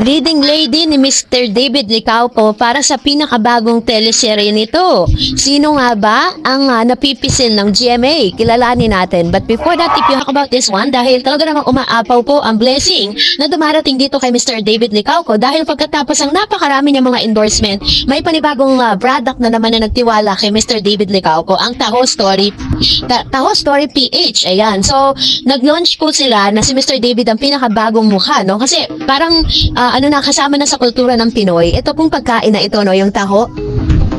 Leading lady ni Mr. David Licauco para sa pinakabagong teleserye nito. Sino nga ba ang napipisil ng GMA? Kilalanin natin. But before that, if you talk about this one, dahil talaga namang umaapaw po ang blessing na dumarating dito kay Mr. David Licauco dahil pagkatapos ang napakarami niyang mga endorsement, may panibagong product na naman na nagtiwala kay Mr. David Licauco, ang Taho Story PH. Ayan. So, nag-launch po sila na si Mr. David ang pinakabagong mukha, no? Kasi parang kasama na sa kultura ng Pinoy. Ito pong pagkain na ito, no, yung taho.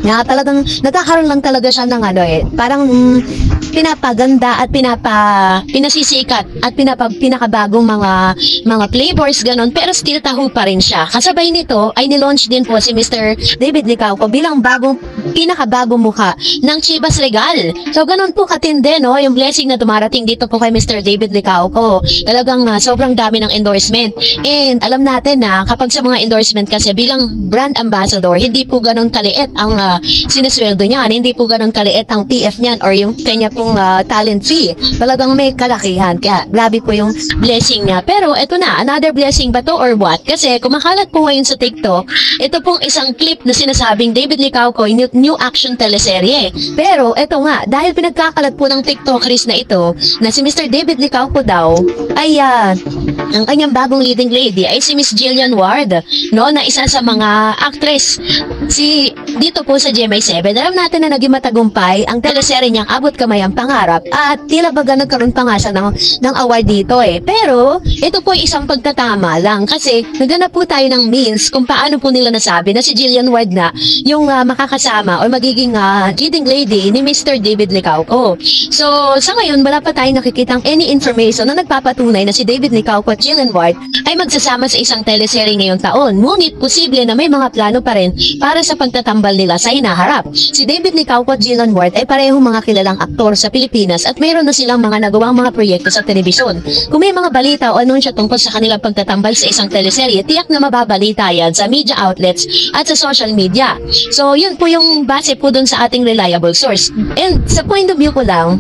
Na talagang nagkakaroon lang talaga siya ng parang pinapaganda at pinasisikat at pinakabagong mga flavors ganon, pero still taho pa rin siya. Kasabay nito ay nilaunch din po si Mr. David Licauco bilang pinakabagong mukha ng Chivas Regal. So ganon po katindi, no, yung blessing na dumarating dito po kay Mr. David Licauco. Talagang sobrang dami ng endorsement. And alam natin na kapag sa mga endorsement kasi bilang brand ambassador, hindi po ganon kaliit ang sinesweldo niyan, hindi po ganon kaliit ang PF niyan or yung kanya pong talent fee. Talagang may kalakihan. Kaya grabe po yung blessing niya. Pero eto na, another blessing ba to or what? Kasi kumakalat po ngayon sa TikTok, ito pong isang clip na sinasabing David Licauco new action teleserye. Pero eto nga, dahil pinagkakalat po ng TikTokers na ito na si Mr. David Licauco daw ay ang kanyang bagong leading lady ay si Miss Jillian Ward, no, na isa sa mga actress dito po sa GMA7. Alam natin na naging matagumpay ang teleserye niyang Abot Kamay ang Pangarap at tila baga nagkaroon pa nga siya ng award dito pero ito po ay isang pagtatama lang kasi naghanap po tayo ng means kung paano po nila nasabi na si Jillian Ward na yung makakasama o magiging leading lady ni Mr. David Licauco. So sa ngayon wala pa tayong nakikitang any information na nagpapatunay na si David Licauco at Jillian Ward ay magsasama sa isang teleserye ngayong taon. Ngunit posible na may mga plano pa rin para sa pagtatambal nila sa hinaharap. Si David Licauco at Jillian Ward ay parehong mga kilalang aktor sa Pilipinas at mayroon na silang mga nagawang mga proyekto sa telebisyon. Kung may mga balita o anunsyo tungkol sa kanilang pagtatambal sa isang teleserye, tiyak na mababalita yan sa media outlets at sa social media. So yun po yung base po dun sa ating reliable source. And sa point of view ko lang,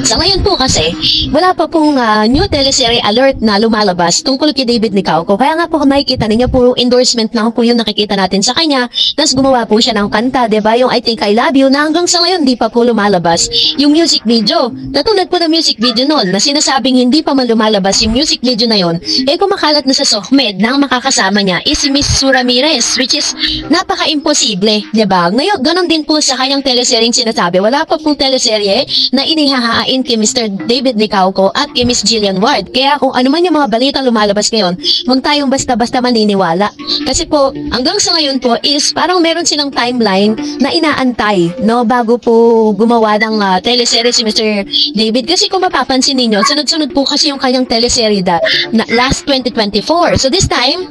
sa ngayon po kasi, wala pa pong new teleserye alert na lumalabas tungkol kay David Licauco. Kaya nga po kung makikita ninyo, puro endorsement lang po yung nakikita natin sa kanya. Tapos gumawa po siya ng kanta, diba? Yung I Think I Love You, na hanggang sa ngayon di pa po lumalabas yung music video. Natulad po ng music video noon na sinasabing hindi pa man lumalabas yung music video na yon, kumakalat na sa SOCMED na ang makakasama niya is si Miss Sue Ramirez, which is napaka-imposible, diba? Ngayon, ganon din po sa kanyang teleserye sinasabi. Wala pa pong teleserye na inihahain kay Mr. David Licauco at kay Miss Jillian Ward. Kaya kung ano man yung mga balita lumalabas ngayon, huwag tayong basta-basta maniniwala. Kasi po, hanggang sa ngayon po is parang meron silang timeline na inaantay, no, bago po gumawa ng teleserye si Mr. David. Kasi kung mapapansin ninyo, sunod-sunod po kasi yung kanyang teleserye na last 2024. So this time,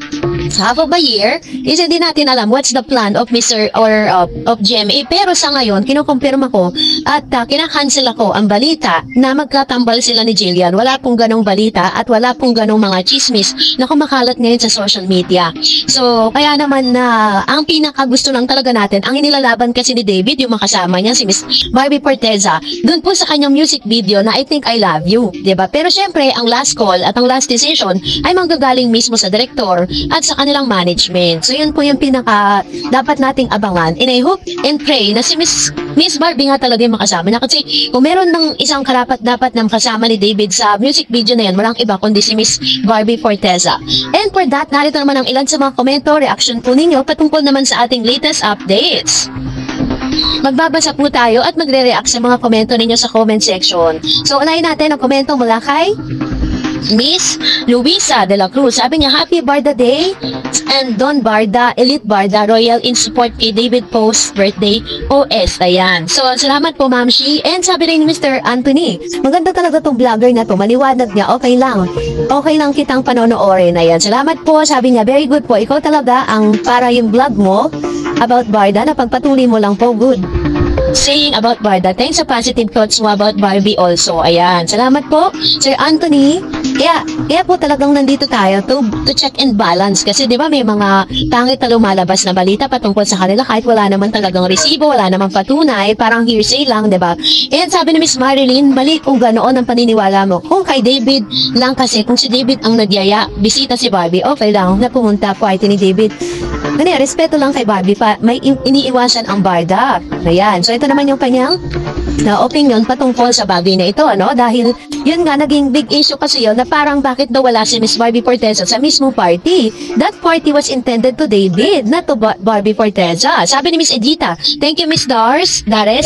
half of a year, is hindi natin alam what's the plan of Mr. or of GMA. Pero sa ngayon, kinukumpirma ko at kinakancel ako ang balita na magkatambal sila ni Jillian. Wala pong ganong balita at wala pong ganong mga chismis na kumakalat ngayon sa social media. So, kaya naman na ang pinakagusto lang talaga natin, ang inilalaban kasi ni David, yung makasama niya, si Miss Barbie Forteza, dun po sa kanyang music video na I Think I Love You, diba? Pero syempre, ang last call at ang last decision ay manggagaling mismo sa director at sa kanilang management. So, yun po yung pinaka dapat nating abangan. And I hope and pray na si Miss Barbie nga talaga yung makasama na, kasi kung meron ng isang karapat-dapat na kasama ni David sa music video na yan, walang iba kundi si Miss Barbie Forteza. And for that, narito naman ang ilan sa mga komento, reaction po ninyo patungkol naman sa ating latest updates. Magbabasa po tayo at magre-react sa mga komento ninyo sa comment section. So, unahin natin ang komento mula kay Miss Luisa de la Cruz. Sabi niya, Happy Barda Day and Don Barda, Elite Barda, Royal in support kay David Post birthday OS. Ayan. So, salamat po, Ma'am Shi. And sabi rin ni Mr. Anthony, maganda talaga tong vlogger na to. Maliwanag niya, okay lang. Okay lang kitang panonoorin. Ayan. Salamat po. Sabi niya, very good po. Ikaw talaga ang para yung vlog mo about Barda na pagpatuloy mo lang po. Good. saying about Barda. Thanks sa positive thoughts mo about Barbie also. Ayan. Salamat po, Sir Anthony. Kaya po talagang nandito tayo to check and balance. Kasi di ba may mga pangit na lumalabas na balita patungkol sa kanila kahit wala naman talagang resibo, wala naman patunay, parang hearsay lang, di ba? And sabi ni Miss Marilyn, balik kung ganoon ang paniniwala mo. Kung kay David lang kasi, kung si David ang nagyaya, bisita si Barbie, okay lang na pumunta party ni David. Respeto lang kay Barbie pa, may iniiwasan ang Barda. Ayan, so ito naman yung kanyang na opinion patungkol sa bagay na ito, ano? Dahil yun nga, naging big issue kasi yun na parang bakit daw wala si Miss Barbie Forteza sa mismong party. That party was intended to David, not to Barbie Forteza. Sabi ni Miss Edita, thank you Miss Dares,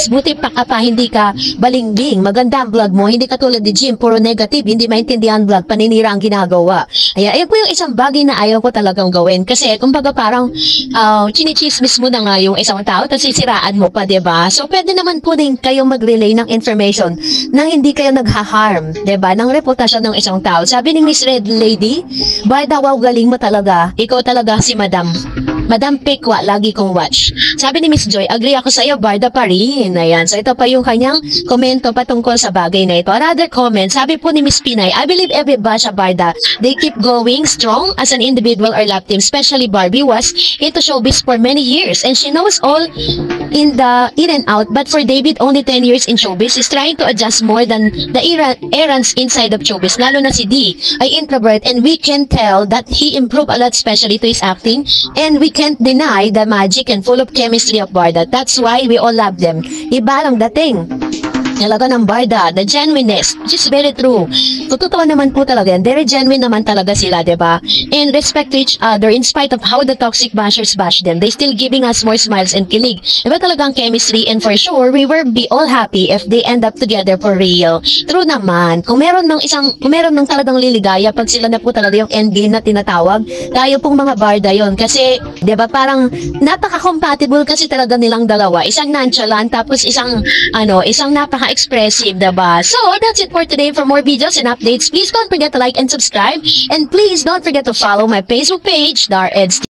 buti pa ka pa, hindi ka balingbing. Maganda ang vlog mo, hindi katulad ni Jim, puro negative, hindi maintindihan vlog, paninira ang ginagawa. Ayun po yung isang bagay na ayaw ko talagang gawin. Kasi kumbaga parang chinichismis mo na nga yung isang tao, tapos sisiraan mo pa, diba? So pwede naman po din kayong mag-relay ng information nang hindi kayo nagha-harm, diba? Ng reputasyon ng isang tao. Sabi ni Miss Red Lady, Barda, wow, galing mo talaga. Ikaw talaga si Madam Pekwa, lagi kong watch. Sabi ni Miss Joy, agree ako sa iyo, Barda pa rin. Ayan. So ito pa yung kanyang komento patungkol sa bagay na ito. Another comment, sabi po ni Miss Pinay, I believe every batch of Barda, they keep going strong as an individual or lab team, especially Barbie was into showbiz for many years and she knows all in and out, but for David, only 10 years in showbiz is trying to adjust more than the errands inside of showbiz. Lalo na si D ay introvert and we can tell that he improved a lot, especially to his acting, and we can't deny the magic and full of chemistry of Barda. That's why we all love them. Iba lang dating talaga ng Barda, the genuineness, which is very true. Totoo naman po talaga yan. Very genuine naman talaga sila, diba? And respect to each other in spite of how the toxic bashers bash them. They still giving us more smiles and kilig. Diba talagang chemistry, and for sure, we will be all happy if they end up together for real. True naman. Kung meron ng talagang liligaya, pag sila na po talaga yung endgame na tinatawag, tayo pong mga Barda yon. Kasi, diba, parang napaka-compatible kasi talaga nilang dalawa. Isang nonchalant, tapos isang napaka-expressive, diba? So, that's it for today. For more videos and updates, please don't forget to like and subscribe. And please don't forget to follow my Facebook page, Dar Eds.